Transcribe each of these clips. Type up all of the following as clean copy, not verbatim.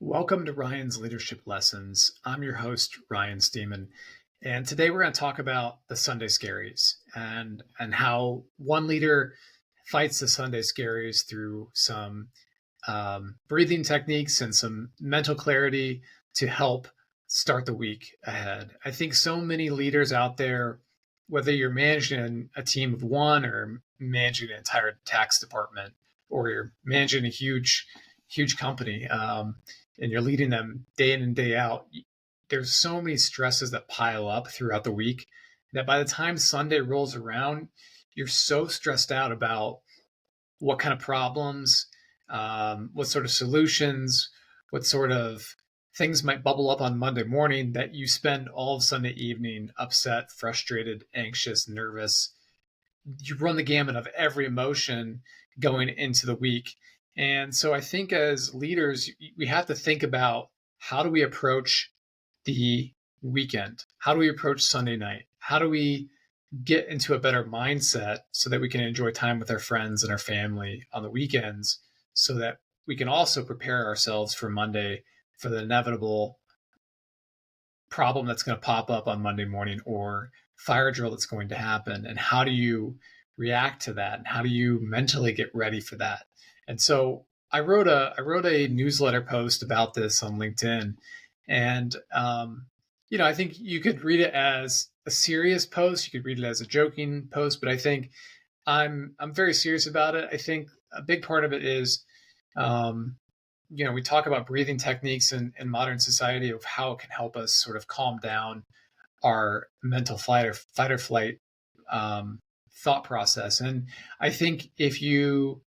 Welcome to Ryan's Leadership Lessons. I'm your host, Ryan Stemen, and today we're going to talk about the Sunday Scaries and how one leader fights the Sunday Scaries through some breathing techniques and some mental clarity to help start the week ahead. I think so many leaders out there, whether you're managing a team of one or managing an entire tax department, or you're managing a huge company, and you're leading them day in and day out, there's so many stresses that pile up throughout the week that by the time Sunday rolls around, you're so stressed out about what kind of problems, what sort of solutions, what sort of things might bubble up on Monday morning that you spend all of Sunday evening upset, frustrated, anxious, nervous. You run the gamut of every emotion going into the week. And so I think as leaders, we have to think about how do we approach the weekend? How do we approach Sunday night? How do we get into a better mindset so that we can enjoy time with our friends and our family on the weekends so that we can also prepare ourselves for Monday for the inevitable problem that's going to pop up on Monday morning or fire drill that's going to happen? And how do you react to that? And how do you mentally get ready for that? And so I wrote a newsletter post about this on LinkedIn, and I think you could read it as a serious post, you could read it as a joking post, but I think I'm very serious about it. I think a big part of it is um, we talk about breathing techniques in modern society of how it can help us sort of calm down our mental fight or flight um, thought process. And I think if you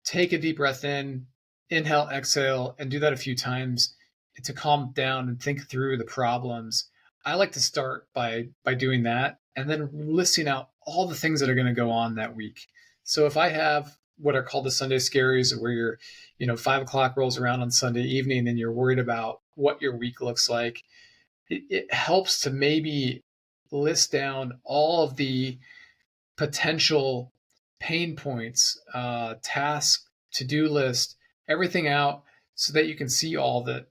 take a deep breath in, inhale, exhale, and do that a few times to calm down and think through the problems, I like to start by doing that and then listing out all the things that are going to go on that week. So if I have what are called the Sunday Scaries, where you're 5 o'clock rolls around on Sunday evening and you're worried about what your week looks like, it helps to maybe list down all of the potential pain points, tasks, to-do list, everything out so that you can see all of it.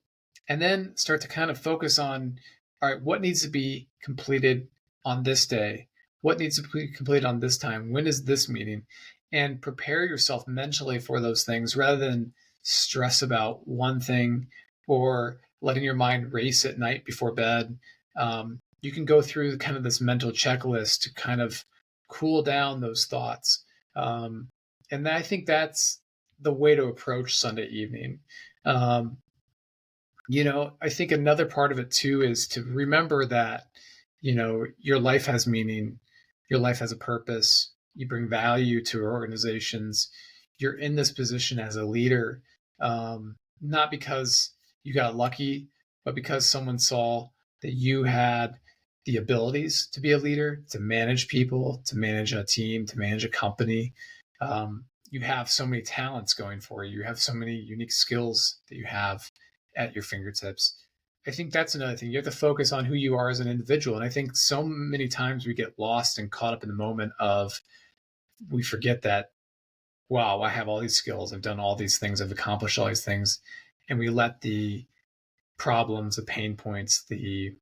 And then start to kind of focus on, all right, what needs to be completed on this day? What needs to be completed on this time? When is this meeting? And prepare yourself mentally for those things rather than stress about one thing or letting your mind race at night before bed. You can go through kind of this mental checklist to kind of cool down those thoughts. And I think that's the way to approach Sunday evening. Um, I think another part of it too is to remember that, your life has meaning, your life has a purpose, you bring value to organizations, you're in this position as a leader, not because you got lucky, but because someone saw that you had the abilities to be a leader, to manage people, to manage a team, to manage a company. You have so many talents going for you. You have so many unique skills that you have at your fingertips. I think that's another thing. You have to focus on who you are as an individual. And I think so many times we get lost and caught up in the moment of we forget that, wow, I have all these skills. I've done all these things. I've accomplished all these things. And we let the problems, the pain points, the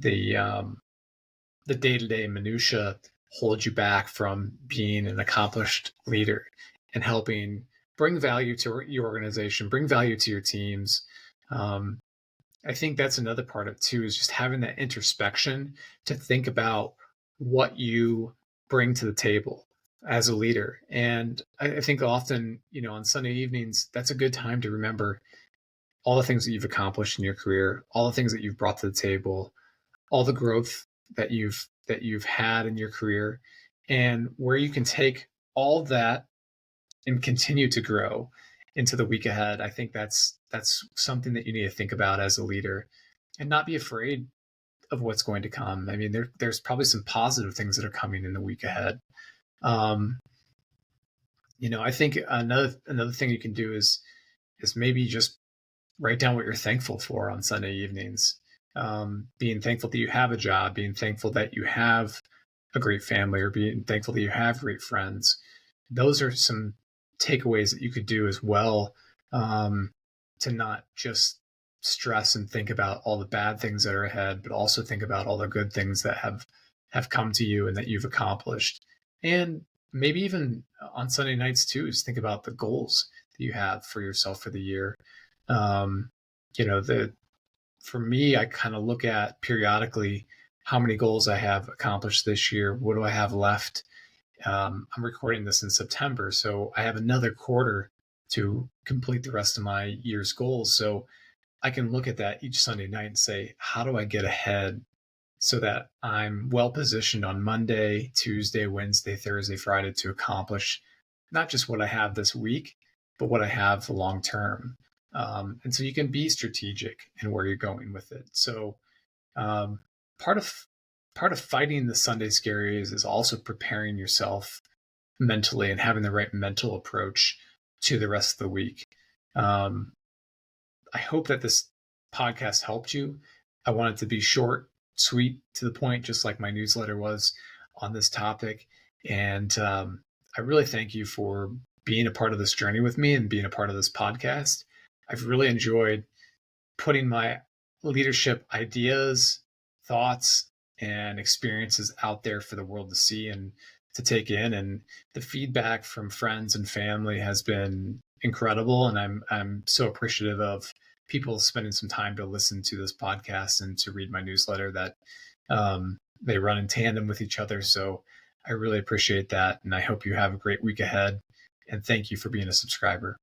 the day-to-day minutia hold you back from being an accomplished leader and helping bring value to your organization, bring value to your teams. Um, I think that's another part of it too, is just having that introspection to think about what you bring to the table as a leader. And I think often, on Sunday evenings, that's a good time to remember all the things that you've accomplished in your career, all the things that you've brought to the table, all the growth that you've had in your career, and where you can take all of that and continue to grow into the week ahead. I think that's something that you need to think about as a leader and not be afraid of what's going to come. I mean, there's probably some positive things that are coming in the week ahead. Um, I think another thing you can do is maybe just write down what you're thankful for on Sunday evenings. Being thankful that you have a job, being thankful that you have a great family, or being thankful that you have great friends. Those are some takeaways that you could do as well, to not just stress and think about all the bad things that are ahead, but also think about all the good things that have come to you and that you've accomplished. And maybe even on Sunday nights too, is think about the goals that you have for yourself for the year. Um, the for me, I kind of look at periodically how many goals I have accomplished this year. What do I have left? I'm recording this in September, so I have another quarter to complete the rest of my year's goals. So I can look at that each Sunday night and say, how do I get ahead so that I'm well positioned on Monday, Tuesday, Wednesday, Thursday, Friday to accomplish not just what I have this week, but what I have long term. And so you can be strategic in where you're going with it. So um, part of part of fighting the Sunday scaries is also preparing yourself mentally and having the right mental approach to the rest of the week. Um, I hope that this podcast helped you. I want it to be short, sweet, to the point, just like my newsletter was on this topic. And I really thank you for being a part of this journey with me and being a part of this podcast. I've really enjoyed putting my leadership ideas, thoughts, and experiences out there for the world to see and to take in. And the feedback from friends and family has been incredible. And I'm so appreciative of people spending some time to listen to this podcast and to read my newsletter that they run in tandem with each other. So I really appreciate that. And I hope you have a great week ahead. And thank you for being a subscriber.